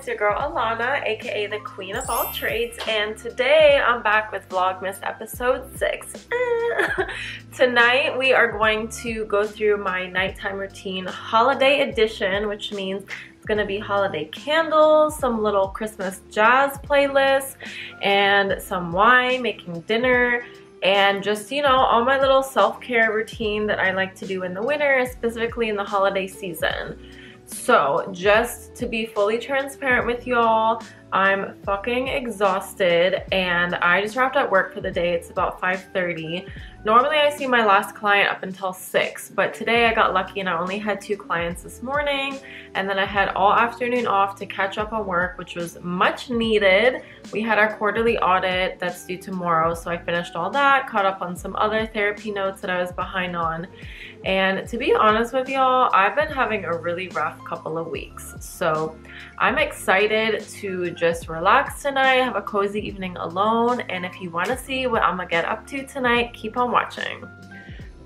it's your girl Alana, aka the queen of all trades, and today I'm back with Vlogmas episode 6. Tonight we are going to go through my nighttime routine holiday edition, which means it's gonna be holiday candles, some little Christmas jazz playlists, and some wine, making dinner, and just, you know, all my little self-care routine that I like to do in the winter, specifically in the holiday season. So just to be fully transparent with y'all, I'm fucking exhausted and I just wrapped up work for the day. It's about 5:30. Normally I see my last client up until 6, but today I got lucky and I only had 2 clients this morning, and then I had all afternoon off to catch up on work, which was much needed. We had our quarterly audit that's due tomorrow, so I finished all that, caught up on some other therapy notes that I was behind on. And to be honest with y'all, I've been having a really rough couple of weeks. So I'm excited to just relax tonight, have a cozy evening alone, and if you want to see what I'm gonna get up to tonight, keep on watching.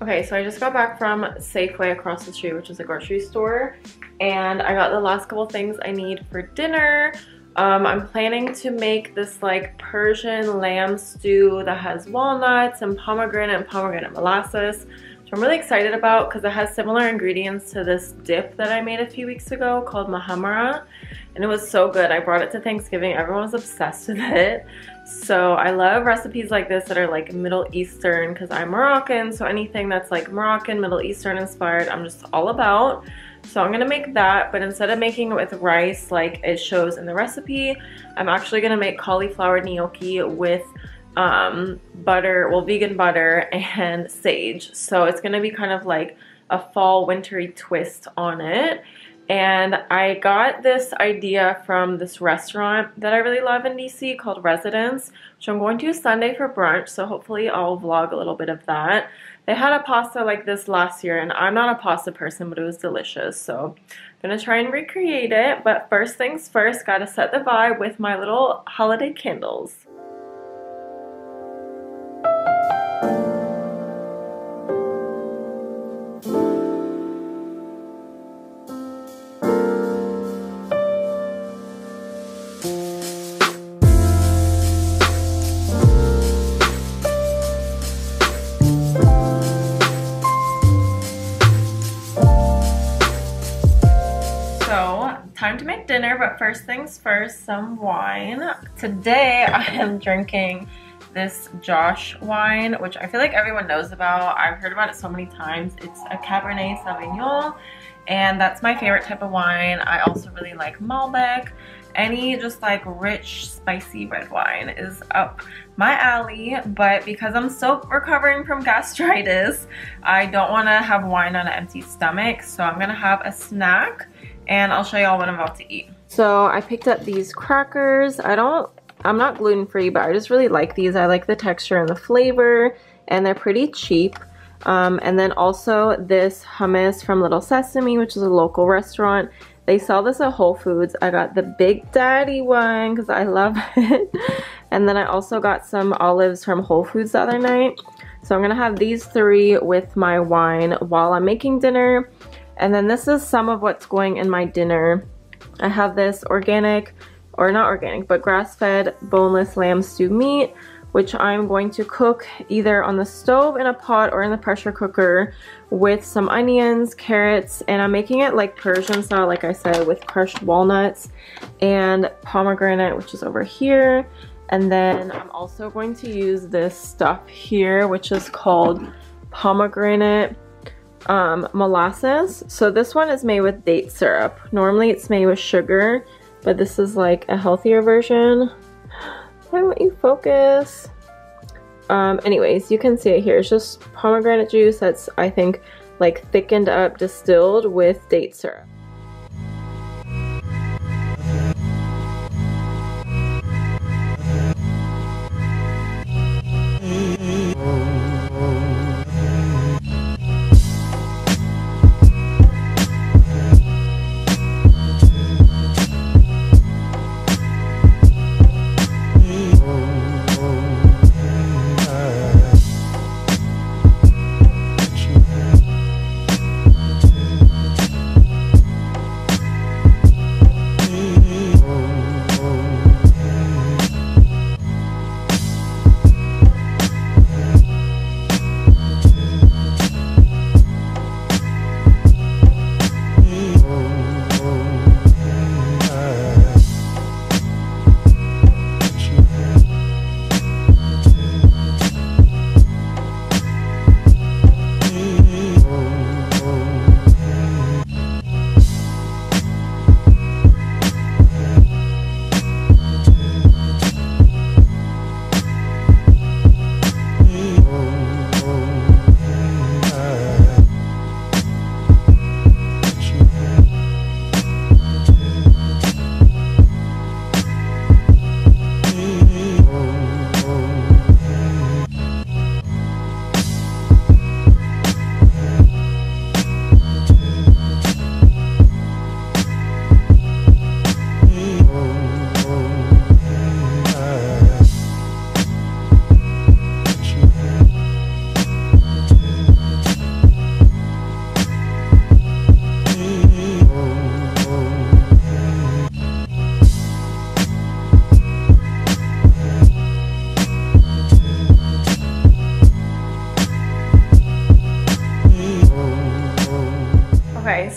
Okay, so I just got back from Safeway across the street, which is a grocery store, and I got the last couple things I need for dinner. I'm planning to make this like Persian lamb stew that has walnuts and pomegranate molasses, which I'm really excited about because it has similar ingredients to this dip that I made a few weeks ago called mahamara, and it was so good. I brought it to Thanksgiving. Everyone was obsessed with it. So I love recipes like this that are like Middle Eastern because I'm Moroccan, so anything that's like Moroccan, Middle Eastern inspired, I'm just all about. So I'm gonna make that, but instead of making it with rice like it shows in the recipe, I'm actually gonna make cauliflower gnocchi with butter, well, vegan butter and sage. So it's gonna be kind of like a fall wintry twist on it. And I got this idea from this restaurant that I really love in DC called Residence, which I'm going to Sunday for brunch, so hopefully I'll vlog a little bit of that. They had a pasta like this last year, and I'm not a pasta person, but it was delicious, so I'm gonna try and recreate it. But first things first, gotta set the vibe with my little holiday candles. Time to make dinner, but first things first, some wine. Today I am drinking this Josh wine, which I feel like everyone knows about. I've heard about it so many times. It's a Cabernet Sauvignon, and that's my favorite type of wine. I also really like Malbec. Any just like rich, spicy red wine is up my alley, but because I'm still recovering from gastritis, I don't want to have wine on an empty stomach, so I'm gonna have a snack and I'll show y'all what I'm about to eat. So I picked up these crackers. I'm not gluten-free, but I just really like these. I like the texture and the flavor, and they're pretty cheap. And then also this hummus from Little Sesame, which is a local restaurant. They sell this at Whole Foods. I got the Big Daddy one because I love it. And then I also got some olives from Whole Foods the other night. So I'm gonna have these 3 with my wine while I'm making dinner. And then this is some of what's going in my dinner. I have this organic, or not organic, but grass-fed boneless lamb stew meat, which I'm going to cook either on the stove in a pot or in the pressure cooker with some onions, carrots, and I'm making it like Persian style, like I said, with crushed walnuts and pomegranate, which is over here. And then I'm also going to use this stuff here, which is called pomegranate molasses. So this one is made with date syrup. Normally it's made with sugar, but this is like a healthier version. Why won't you focus? Anyways, you can see it here. It's just pomegranate juice that's, I think, like thickened up, distilled with date syrup.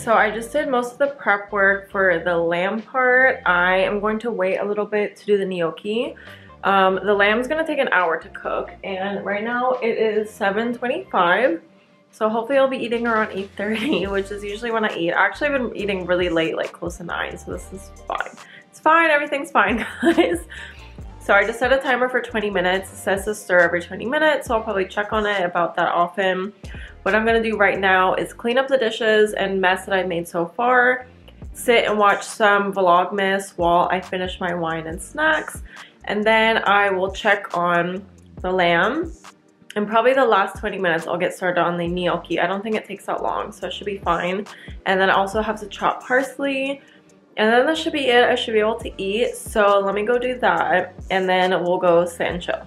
so I just did most of the prep work for the lamb part. I am going to wait a little bit to do the gnocchi. The lamb's gonna take an hour to cook, and right now it is 7:25. So hopefully I'll be eating around 8:30, which is usually when I eat. Actually, I've been eating really late, like close to 9, so this is fine. It's fine, everything's fine, guys. So I just set a timer for 20 minutes. It says to stir every 20 minutes, so I'll probably check on it about that often. What I'm gonna do right now is clean up the dishes and mess that I've made so far, sit and watch some VLOGMAS while I finish my wine and snacks, and then I will check on the lamb. And probably the last 20 minutes I'll get started on the gnocchi. I don't think it takes that long, so it should be fine. And then I also have to chop parsley. And then that should be it. I should be able to eat. So let me go do that, and then we'll go sit and chill.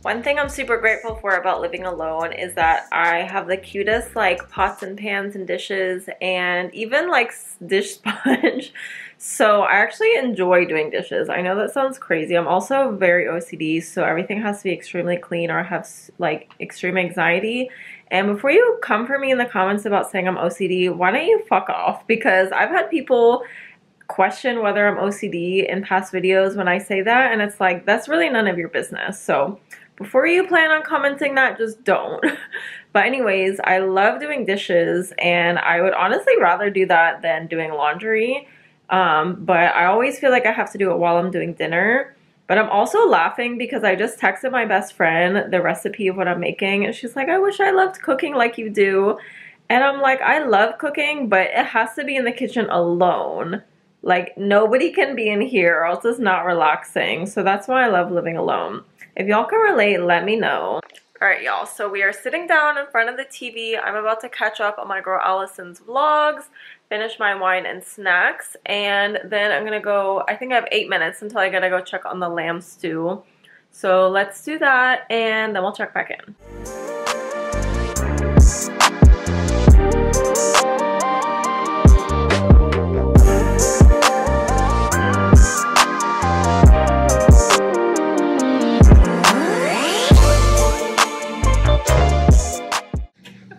One thing I'm super grateful for about living alone is that I have the cutest like pots and pans and dishes, and even like dish sponge. So I actually enjoy doing dishes. I know that sounds crazy. I'm also very OCD, so everything has to be extremely clean or I have like extreme anxiety. And before you come for me in the comments about saying I'm OCD, why don't you fuck off? Because I've had people question whether I'm OCD in past videos when I say that, and it's like, that's really none of your business. So before you plan on commenting that, just don't. But anyways, I love doing dishes, and I would honestly rather do that than doing laundry. But I always feel like I have to do it while I'm doing dinner. But I'm also laughing because I just texted my best friend the recipe of what I'm making, and she's like, I wish I loved cooking like you do. And I'm like, I love cooking, but it has to be in the kitchen alone. Like, nobody can be in here or else it's not relaxing. So that's why I love living alone. If y'all can relate, let me know. Alright, y'all, so we are sitting down in front of the TV. I'm about to catch up on my girl Allison's vlogs, finish my wine and snacks, and then I'm gonna go, I think I have 8 minutes until I gotta go check on the lamb stew. So let's do that, and then we'll check back in.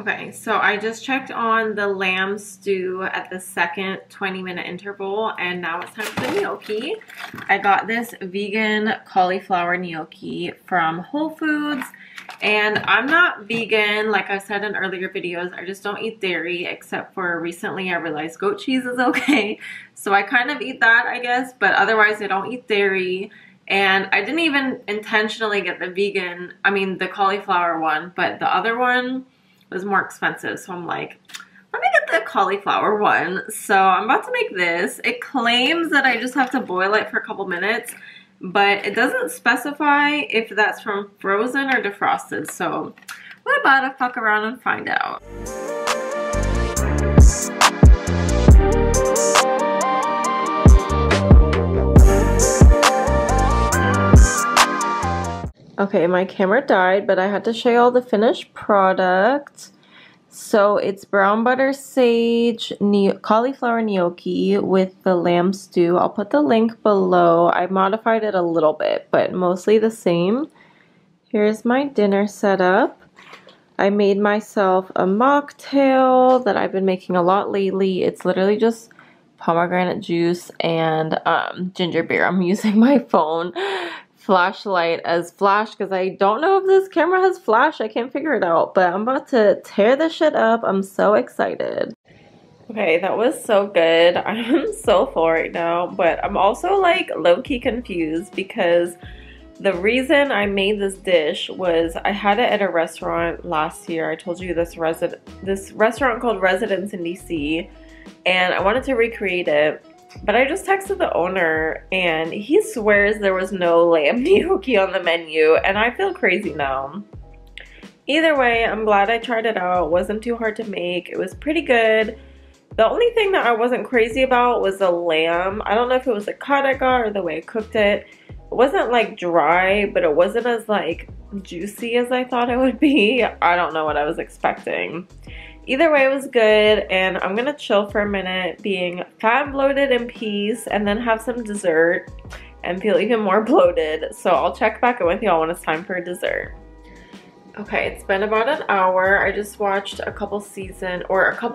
Okay, so I just checked on the lamb stew at the second 20-minute interval, and now it's time for the gnocchi. I got this vegan cauliflower gnocchi from Whole Foods, and I'm not vegan, like I said in earlier videos. I just don't eat dairy, except for recently I realized goat cheese is okay. So I kind of eat that, I guess, but otherwise I don't eat dairy. And I didn't even intentionally get the vegan, the cauliflower one, but the other one was more expensive, so I'm like, let me get the cauliflower one. So I'm about to make this. It claims that I just have to boil it for a couple minutes, but it doesn't specify if that's from frozen or defrosted, so we're about to fuck around and find out. Okay, my camera died, but I had to show you all the finished product. So it's brown butter sage cauliflower gnocchi with the lamb stew. I'll put the link below. I modified it a little bit, but mostly the same. Here's my dinner setup. I made myself a mocktail that I've been making a lot lately. It's literally just pomegranate juice and ginger beer. I'm using my phone flashlight as flash because I don't know if this camera has flash. I can't figure it out, but I'm about to tear this shit up. I'm so excited. Okay, that was so good. I'm so full right now, but I'm also like low-key confused because the reason I made this dish was I had it at a restaurant last year. I told you this restaurant called Residence in DC, and I wanted to recreate it. But I just texted the owner and he swears there was no lamb gnocchi on the menu, and I feel crazy now. Either way, I'm glad I tried it out. It wasn't too hard to make. It was pretty good. The only thing that I wasn't crazy about was the lamb. I don't know if it was the cut I got or the way I cooked it. It wasn't like dry, but it wasn't as like juicy as I thought it would be. I don't know what I was expecting. Either way, it was good, and I'm gonna chill for a minute, being fat and bloated in peace, and then have some dessert and feel even more bloated. So I'll check back in with y'all when it's time for dessert. Okay, it's been about an hour. I just watched a couple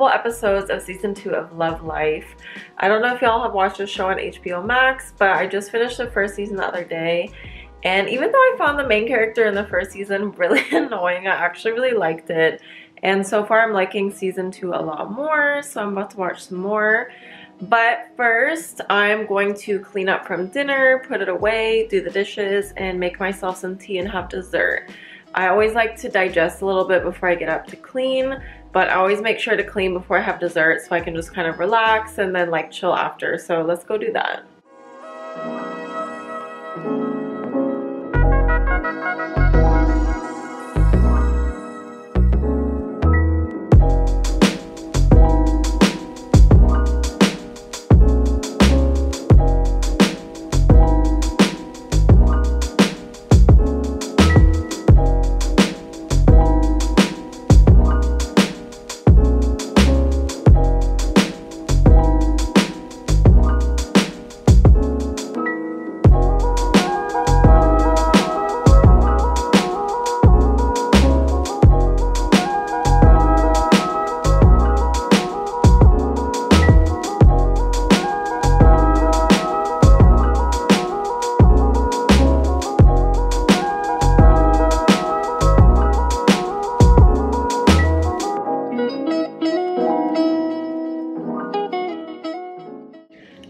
episodes of season 2 of Love Life. I don't know if y'all have watched this show on HBO Max, but I just finished the first season the other day. And even though I found the main character in the first season really annoying, I actually really liked it. And so far I'm liking season 2 a lot more, so I'm about to watch some more. But first, I'm going to clean up from dinner, put it away, do the dishes, and make myself some tea and have dessert. I always like to digest a little bit before I get up to clean, but I always make sure to clean before I have dessert so I can just kind of relax and then like chill after. So let's go do that.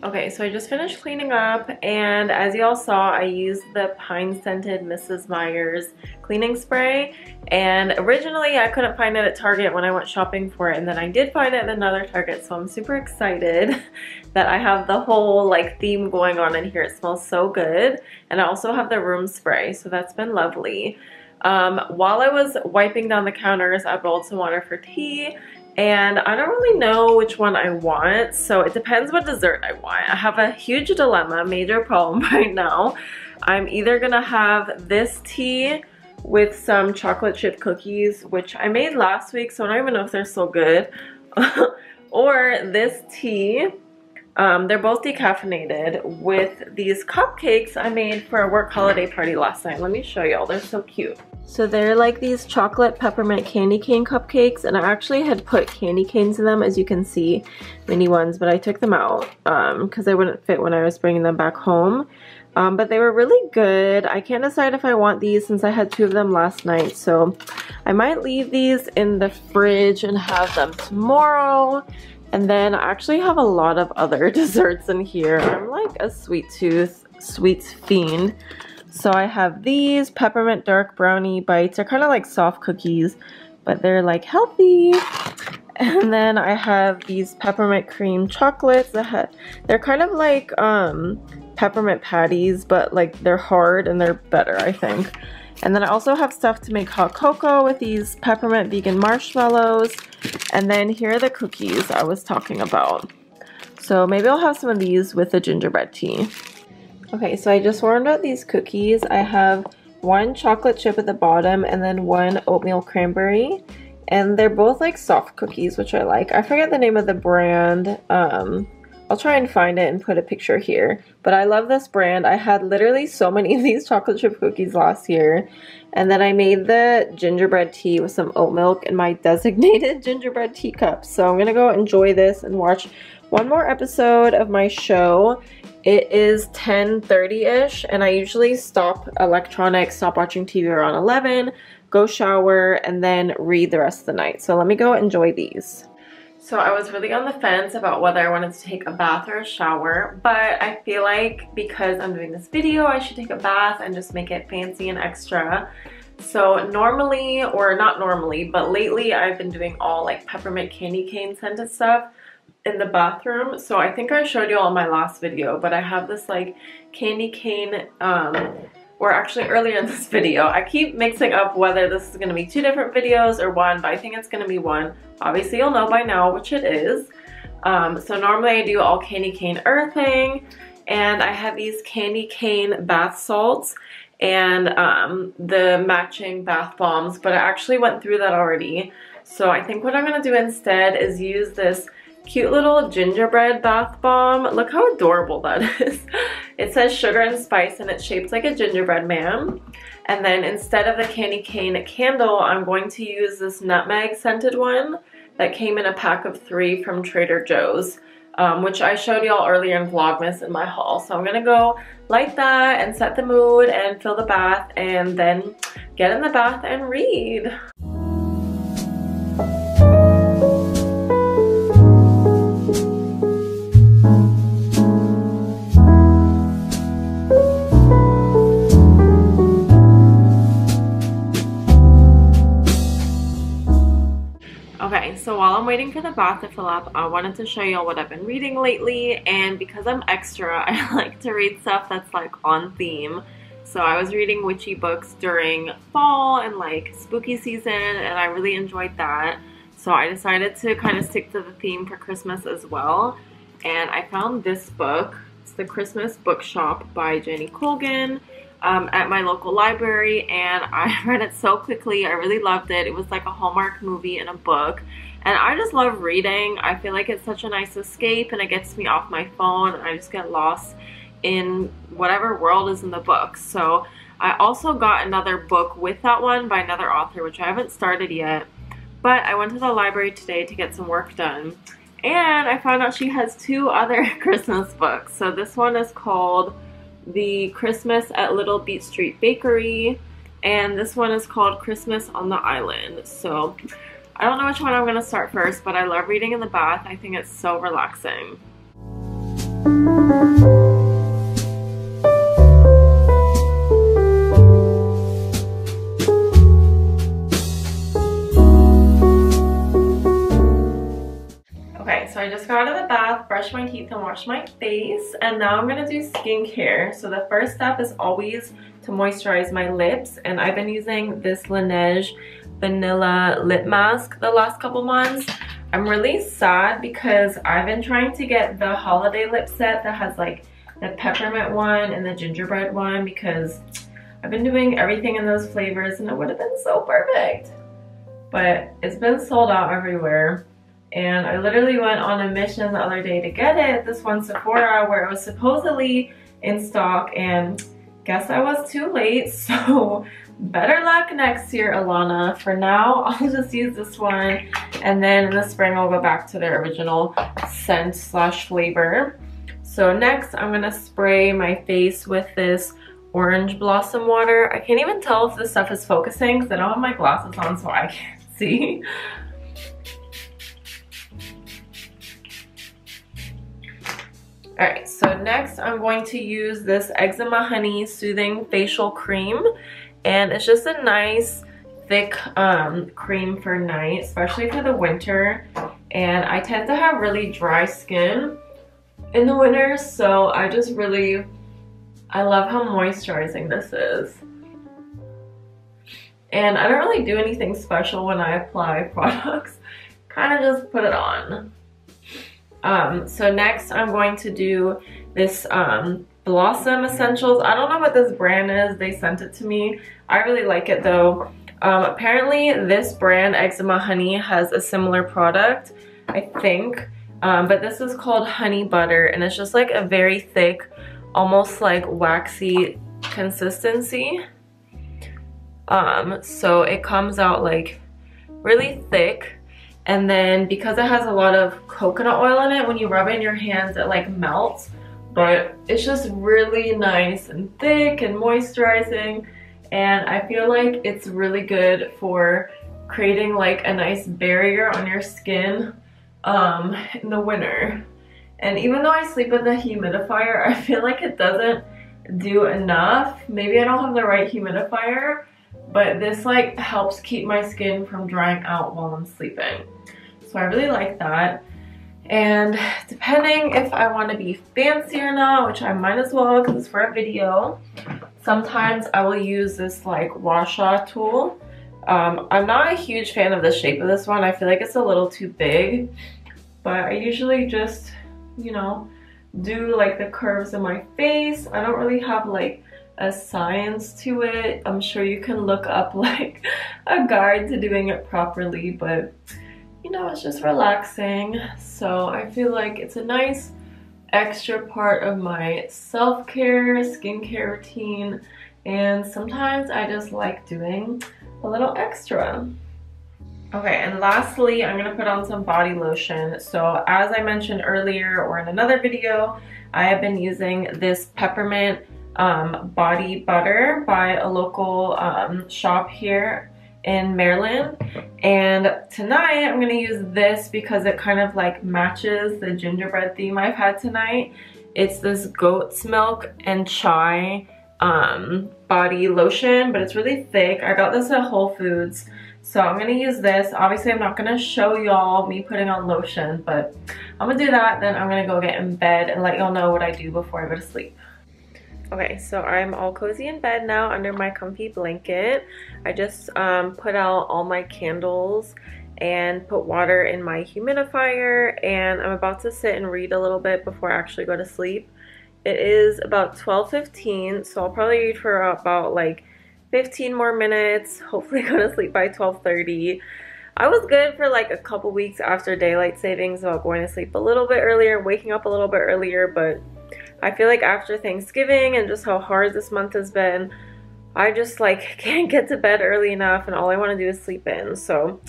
Okay, so I just finished cleaning up, and as y'all saw, I used the pine scented Mrs. Meyer's cleaning spray, and originally I couldn't find it at Target when I went shopping for it, and then I did find it at another Target, so I'm super excited that I have the whole like theme going on in here. It smells so good, and I also have the room spray, so that's been lovely. While I was wiping down the counters, I boiled some water for tea. And I don't really know which one I want, so it depends what dessert I want. I have a huge dilemma, major problem right now. I'm either gonna have this tea with some chocolate chip cookies, which I made last week, so I don't even know if they're so good, or this tea. They're both decaffeinated with these cupcakes I made for a work holiday party last night. Let me show y'all, they're so cute. So they're like these chocolate peppermint candy cane cupcakes, and I actually had put candy canes in them, as you can see, mini ones, but I took them out because they wouldn't fit when I was bringing them back home. But they were really good. I can't decide if I want these since I had 2 of them last night, so I might leave these in the fridge and have them tomorrow. And then I actually have a lot of other desserts in here. I'm like a sweet tooth, sweets fiend. So I have these peppermint dark brownie bites. They're kind of like soft cookies, but they're like healthy. And then I have these peppermint cream chocolates. They're kind of like peppermint patties, but like they're hard and they're better, I think. And then I also have stuff to make hot cocoa with these peppermint vegan marshmallows. And then here are the cookies I was talking about. So maybe I'll have some of these with the gingerbread tea. Okay, so I just warmed up these cookies. I have 1 chocolate chip at the bottom and then 1 oatmeal cranberry. And they're both like soft cookies, which I like. I forget the name of the brand. I'll try and find it and put a picture here. But I love this brand. I had literally so many of these chocolate chip cookies last year. And then I made the gingerbread tea with some oat milk in my designated gingerbread teacup. So I'm gonna go enjoy this and watch one more episode of my show. It is 10:30-ish, and I usually stop watching TV around 11, go shower, and then read the rest of the night. So let me go enjoy these. So I was really on the fence about whether I wanted to take a bath or a shower, but I feel like because I'm doing this video, I should take a bath and just make it fancy and extra. So normally, or not normally, but lately I've been doing all like peppermint candy cane scented stuff. in the bathroom. So I think I showed you all in my last video, but I have this like candy cane, or actually earlier in this video. I keep mixing up whether this is going to be 2 different videos or 1, but I think it's going to be 1. Obviously you'll know by now which it is. So normally I do all candy cane earthing, and I have these candy cane bath salts and the matching bath bombs, but I actually went through that already. So I think what I'm going to do instead is use this cute little gingerbread bath bomb. Look how adorable that is. It says sugar and spice and it's shaped like a gingerbread man. And then instead of the candy cane candle, I'm going to use this nutmeg scented one that came in a pack of 3 from Trader Joe's, which I showed y'all earlier in Vlogmas in my haul. So I'm gonna go light that and set the mood and fill the bath and then get in the bath and read. Okay, so while I'm waiting for the bath to fill up, I wanted to show y'all what I've been reading lately, and because I'm extra, I like to read stuff that's like on theme. So I was reading witchy books during fall and like spooky season, and I really enjoyed that. So I decided to kind of stick to the theme for Christmas as well. And I found this book. It's The Christmas Bookshop by Jenny Colgan. At my local library, and I read it so quickly. I really loved it. It was like a Hallmark movie and a book, and I just love reading. I feel like it's such a nice escape, and it gets me off my phone, and I just get lost in whatever world is in the book. So I also got another book with that one by another author, which I haven't started yet, but I went to the library today to get some work done, and I found out she has 2 other Christmas books. So this one is called The Christmas at Little Beat Street Bakery, and this one is called Christmas on the Island. So I don't know which one I'm going to start first, but I love reading in the bath. I think it's so relaxing. So I just got out of the bath, brushed my teeth, and washed my face, and now I'm going to do skincare. So the first step is always to moisturize my lips, and I've been using this Laneige Vanilla Lip Mask the last couple months. I'm really sad because I've been trying to get the holiday lip set that has like the peppermint one and the gingerbread one, because I've been doing everything in those flavors and it would have been so perfect. But it's been sold out everywhere. And I literally went on a mission the other day to get it, this one Sephora, where it was supposedly in stock, and guess I was too late, so better luck next year, Alana. For now, I'll just use this one, and then in the spring I'll go back to their original scent slash flavor. So next I'm gonna spray my face with this orange blossom water. I can't even tell if this stuff is focusing because I don't have my glasses on, so I can't see. Alright, so next I'm going to use this Eczema Honey Soothing Facial Cream, and it's just a nice thick cream for night, especially for the winter, and I tend to have really dry skin in the winter, so I love how moisturizing this is. And I don't really do anything special when I apply products, kind of just put it on. So next I'm going to do this Blossom Essentials. I don't know what this brand is. They sent it to me. I really like it though. Apparently this brand, Eczema Honey, has a similar product, I think. But this is called Honey Butter, and it's just like a very thick, almost like waxy consistency. So it comes out like really thick. And then because it has a lot of coconut oil in it, when you rub it in your hands, it like melts. But it's just really nice and thick and moisturizing. And I feel like it's really good for creating like a nice barrier on your skin in the winter. And even though I sleep with a humidifier, I feel like it doesn't do enough. Maybe I don't have the right humidifier, but this like helps keep my skin from drying out while I'm sleeping. So I really like that. And depending if I want to be fancy or not, which I might as well because it's for a video, sometimes I will use this like wash-off tool. I'm not a huge fan of the shape of this one. I feel like it's a little too big, but I usually just, you know, do like the curves in my face. I don't really have like a science to it. I'm sure you can look up like a guide to doing it properly, but you know, it's just relaxing. So I feel like it's a nice extra part of my self-care, skincare routine, and sometimes I just like doing a little extra. Okay, and lastly, I'm gonna put on some body lotion. So as I mentioned earlier or in another video, I have been using this peppermint body butter by a local shop here in Maryland, and tonight I'm gonna use this because it kind of like matches the gingerbread theme I've had tonight. It's this goat's milk and chai body lotion, but it's really thick. I got this at Whole Foods, so I'm gonna use this. Obviously I'm not gonna show y'all me putting on lotion, but I'm gonna do that, then I'm gonna go get in bed and let y'all know what I do before I go to sleep. Okay, so I'm all cozy in bed now under my comfy blanket. I just put out all my candles and put water in my humidifier, and I'm about to sit and read a little bit before I actually go to sleep. It is about 12:15, so I'll probably read for about like 15 more minutes, hopefully go to sleep by 12:30. I was good for like a couple weeks after daylight savings about going to sleep a little bit earlier, waking up a little bit earlier, but I feel like after Thanksgiving and just how hard this month has been, I just like can't get to bed early enough and all I want to do is sleep in. So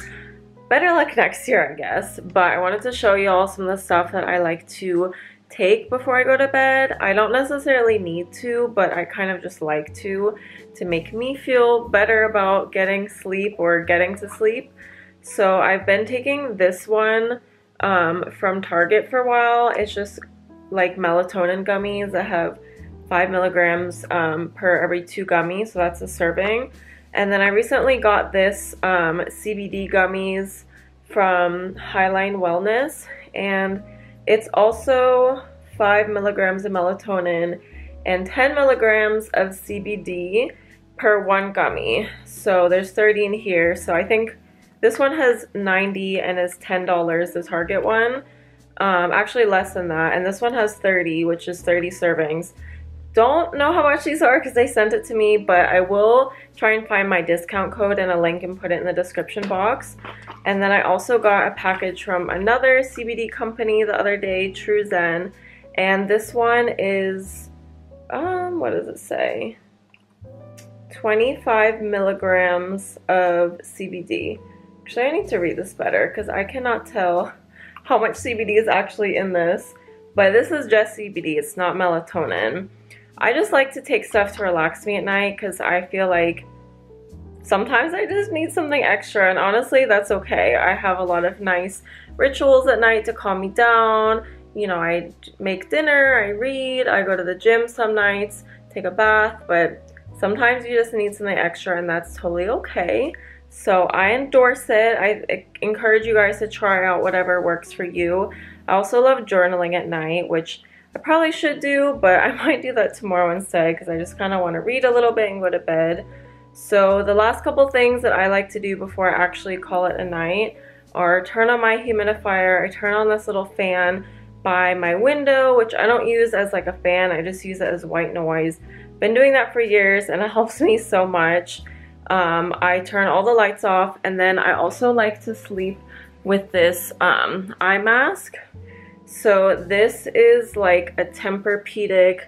better luck next year, I guess. But I wanted to show you all some of the stuff that I like to take before I go to bed. I don't necessarily need to, but I kind of just like to make me feel better about getting sleep or getting to sleep. So I've been taking this one from Target for a while. It's just like melatonin gummies that have 5 milligrams per every 2 gummies, so that's a serving. And then I recently got this CBD gummies from Highline Wellness, and it's also 5 milligrams of melatonin and 10 milligrams of CBD per 1 gummy. So there's 30 in here, so I think this one has 90 and is $10, the Target one. Actually less than that, and this one has 30, which is 30 servings. Don't know how much these are because they sent it to me, but I will try and find my discount code and a link and put it in the description box. And then I also got a package from another CBD company the other day, True Zen, and this one is what does it say? 25 milligrams of CBD. Actually, I need to read this better because I cannot tell how much CBD is actually in this, but this is just CBD, it's not melatonin. I just like to take stuff to relax me at night because I feel like sometimes I just need something extra, and honestly that's okay. I have a lot of nice rituals at night to calm me down. You know, I make dinner, I read, I go to the gym some nights, take a bath, but sometimes you just need something extra, and that's totally okay. So I endorse it. I encourage you guys to try out whatever works for you. I also love journaling at night, which I probably should do, but I might do that tomorrow instead because I just kind of want to read a little bit and go to bed. So the last couple things that I like to do before I actually call it a night are turn on my humidifier. I turn on this little fan by my window, which I don't use as like a fan. I just use it as white noise. Been doing that for years and it helps me so much. I turn all the lights off, and then I also like to sleep with this eye mask. So this is like a Tempur-Pedic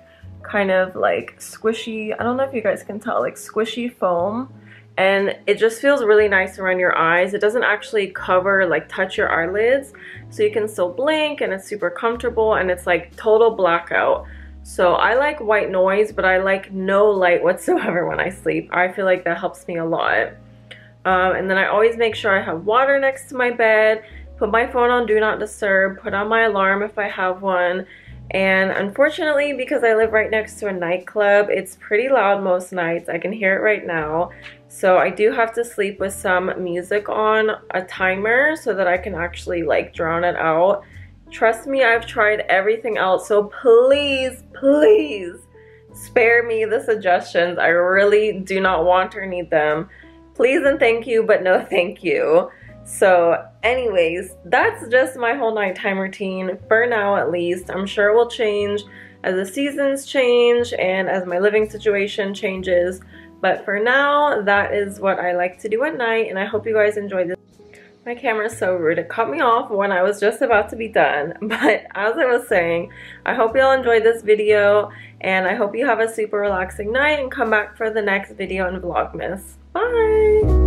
kind of like squishy, I don't know if you guys can tell, like squishy foam, and it just feels really nice around your eyes. It doesn't actually cover, like touch your eyelids, so you can still blink, and it's super comfortable, and it's like total blackout. So I like white noise, but I like no light whatsoever when I sleep. I feel like that helps me a lot. And then I always make sure I have water next to my bed, put my phone on Do Not Disturb, put on my alarm if I have one. And unfortunately, because I live right next to a nightclub, it's pretty loud most nights. I can hear it right now. So I do have to sleep with some music on, a timer, so that I can actually like drown it out. Trust me, I've tried everything else, so please, please spare me the suggestions. I really do not want or need them. Please and thank you, but no thank you. So anyways, that's just my whole nighttime routine for now, at least. I'm sure it will change as the seasons change and as my living situation changes. But for now, that is what I like to do at night, and I hope you guys enjoyed this. My camera's so rude. It cut me off when I was just about to be done. But as I was saying, I hope you all enjoyed this video, and I hope you have a super relaxing night and come back for the next video in Vlogmas. Bye!